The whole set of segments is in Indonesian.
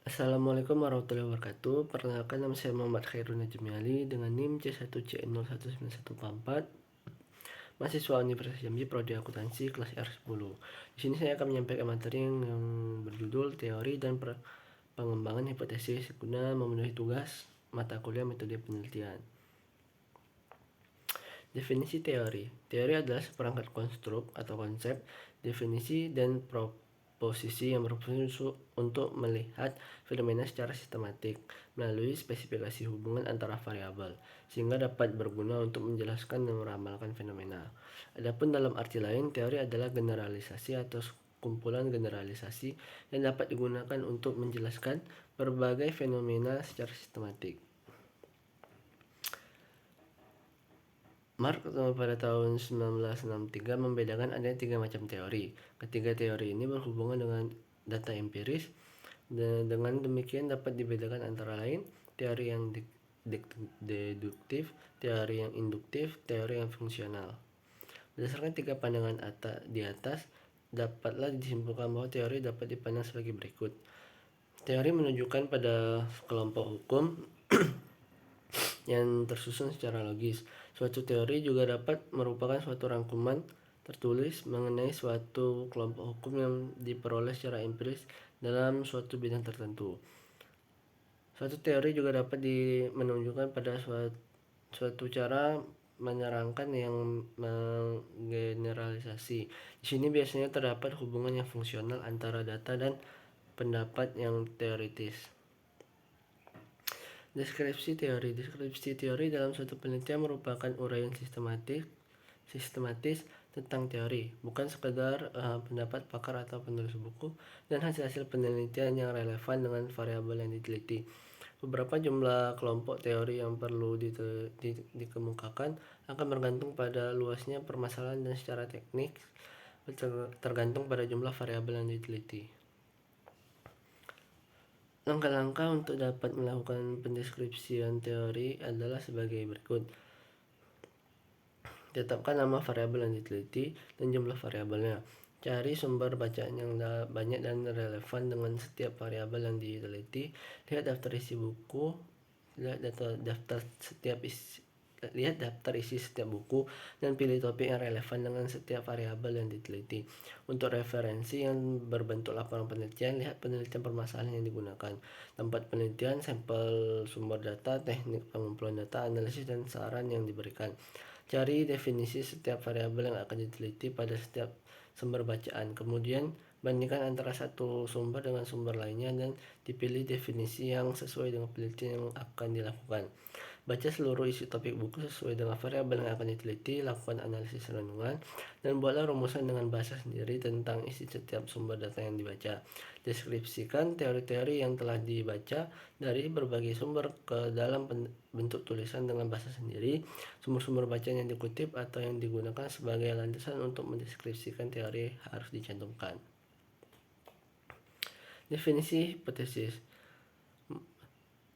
Assalamualaikum warahmatullahi wabarakatuh. Perkenalkan, nama saya Muhammad Khairul Najmi Ali dengan NIM C1CN0194, mahasiswa Universitas Jambi, Prodi Akuntansi kelas R10. Di sini saya akan menyampaikan materi yang berjudul teori dan pengembangan hipotesis guna memenuhi tugas mata kuliah metode penelitian. Definisi teori. Teori adalah seperangkat konstruk atau konsep, definisi, dan proposisi yang berfungsi untuk melihat fenomena secara sistematik melalui spesifikasi hubungan antara variabel, sehingga dapat berguna untuk menjelaskan dan meramalkan fenomena. Adapun dalam arti lain, teori adalah generalisasi atau kumpulan generalisasi yang dapat digunakan untuk menjelaskan berbagai fenomena secara sistematik. Mark pada tahun 1963 membedakan ada 3 macam teori. Ketiga teori ini berhubungan dengan data empiris, dan dengan demikian dapat dibedakan antara lain teori yang deduktif, teori yang induktif, teori yang fungsional. Berdasarkan 3 pandangan di atas, dapatlah disimpulkan bahwa teori dapat dipandang sebagai berikut. Teori menunjukkan pada kelompok hukum yang tersusun secara logis. Suatu teori juga dapat merupakan suatu rangkuman tertulis mengenai suatu kelompok hukum yang diperoleh secara empiris dalam suatu bidang tertentu. Suatu teori juga dapat menunjukkan pada suatu cara menerangkan yang menggeneralisasi. Di sini biasanya terdapat hubungan yang fungsional antara data dan pendapat yang teoritis. Deskripsi teori dalam suatu penelitian merupakan uraian sistematis tentang teori, bukan sekadar pendapat pakar atau penulis buku, dan hasil-hasil penelitian yang relevan dengan variabel yang diteliti. Beberapa jumlah kelompok teori yang perlu dikemukakan akan bergantung pada luasnya permasalahan dan secara teknik tergantung pada jumlah variabel yang diteliti. Langkah-langkah untuk dapat melakukan pendeskripsian teori adalah sebagai berikut. Tetapkan nama variabel yang diteliti dan jumlah variabelnya. Cari sumber bacaan yang banyak dan relevan dengan setiap variabel yang diteliti. Lihat daftar isi setiap buku dan pilih topik yang relevan dengan setiap variabel yang diteliti. Untuk referensi yang berbentuk laporan penelitian, lihat penelitian permasalahan yang digunakan, tempat penelitian, sampel sumber data, teknik pengumpulan data, analisis, dan saran yang diberikan. Cari definisi setiap variabel yang akan diteliti pada setiap sumber bacaan. Kemudian bandingkan antara satu sumber dengan sumber lainnya dan dipilih definisi yang sesuai dengan penelitian yang akan dilakukan. Baca seluruh isi topik buku sesuai dengan variabel yang akan diteliti, lakukan analisis renungan, dan buatlah rumusan dengan bahasa sendiri tentang isi setiap sumber data yang dibaca. Deskripsikan teori-teori yang telah dibaca dari berbagai sumber ke dalam bentuk tulisan dengan bahasa sendiri. Sumber-sumber bacaan yang dikutip atau yang digunakan sebagai landasan untuk mendeskripsikan teori harus dicantumkan. Definisi hipotesis.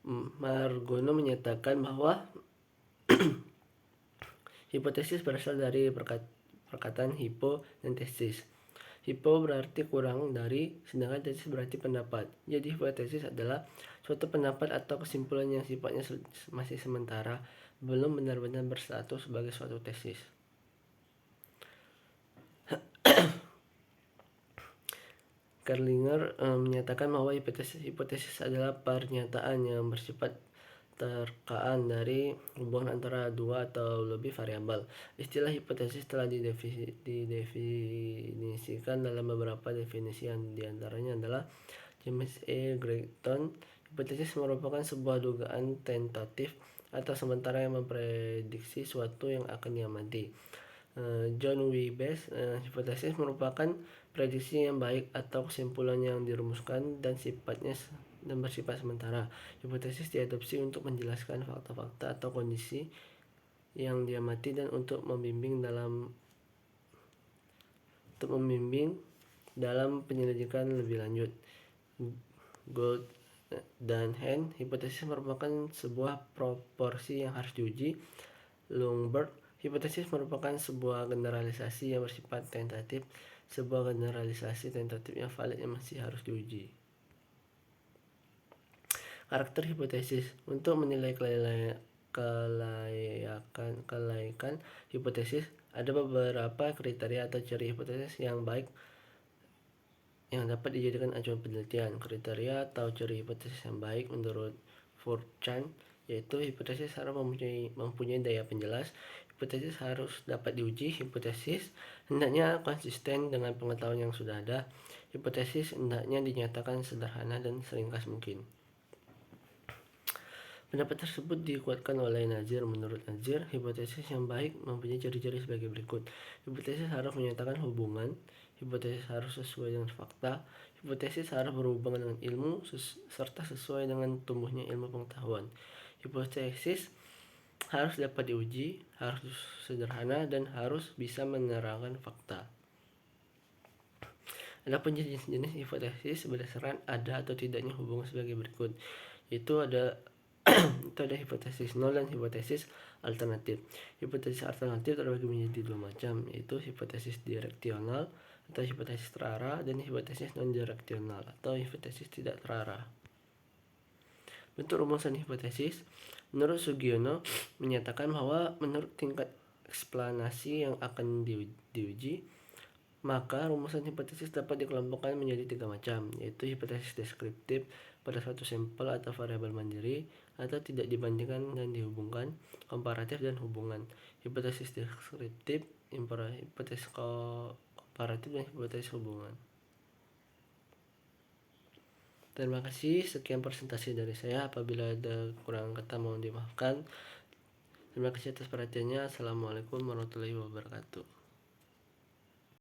Margono menyatakan bahwa hipotesis berasal dari perkataan hypo dan tesis. Hypo berarti kurang dari, sedangkan tesis berarti pendapat. Jadi hipotesis adalah suatu pendapat atau kesimpulan yang sifatnya masih sementara, belum benar-benar berstatus sebagai suatu tesis. Kerlinger menyatakan bahwa hipotesis adalah pernyataan yang bersifat terkaan dari hubungan antara dua atau lebih variabel. Istilah hipotesis telah didefinisikan dalam beberapa definisi, yang diantaranya adalah James E. Greaton. Hipotesis merupakan sebuah dugaan tentatif atau sementara yang memprediksi suatu yang akan diamati. John W. Best, hipotesis merupakan prediksi yang baik atau kesimpulan yang dirumuskan dan bersifat sementara. Hipotesis diadopsi untuk menjelaskan fakta-fakta atau kondisi yang diamati dan untuk membimbing dalam penyelidikan lebih lanjut. Gould dan Hand, hipotesis merupakan sebuah proporsi yang harus diuji. Lundberg, hipotesis merupakan sebuah generalisasi yang bersifat tentatif, sebuah generalisasi tentatif yang valid yang masih harus diuji. Karakter hipotesis. Untuk menilai kelaikan hipotesis, ada beberapa kriteria atau ciri hipotesis yang baik yang dapat dijadikan acuan penelitian. Kriteria atau ciri hipotesis yang baik menurut Furchan yaitu hipotesis harus mempunyai daya penjelas, hipotesis harus dapat diuji, hipotesis hendaknya konsisten dengan pengetahuan yang sudah ada, hipotesis hendaknya dinyatakan sederhana dan seringkas mungkin. Pendapat tersebut dikuatkan oleh Nazir. Menurut Nazir, hipotesis yang baik mempunyai ciri-ciri sebagai berikut. Hipotesis harus menyatakan hubungan, hipotesis harus sesuai dengan fakta, hipotesis harus berhubungan dengan ilmu, serta sesuai dengan tumbuhnya ilmu pengetahuan. Hipotesis harus dapat diuji, harus sederhana, dan harus bisa menerangkan fakta. Adapun jenis-jenis hipotesis berdasarkan ada atau tidaknya hubungan sebagai berikut. Itu ada hipotesis nol dan hipotesis alternatif. Hipotesis alternatif terbagi menjadi dua macam, yaitu hipotesis direksional atau hipotesis terarah dan hipotesis non-direksional atau hipotesis tidak terarah. Bentuk rumusan hipotesis. Menurut Sugiono menyatakan bahwa menurut tingkat eksplanasi yang akan diuji, maka rumusan hipotesis dapat dikelompokkan menjadi tiga macam, yaitu hipotesis deskriptif pada suatu sampel atau variabel mandiri, atau tidak dibandingkan dan dihubungkan, komparatif dan hubungan. Hipotesis deskriptif, hipotesis komparatif, dan hipotesis hubungan. Terima kasih, sekian presentasi dari saya. Apabila ada kurang kata mohon dimaafkan. Terima kasih atas perhatiannya. Assalamualaikum warahmatullahi wabarakatuh.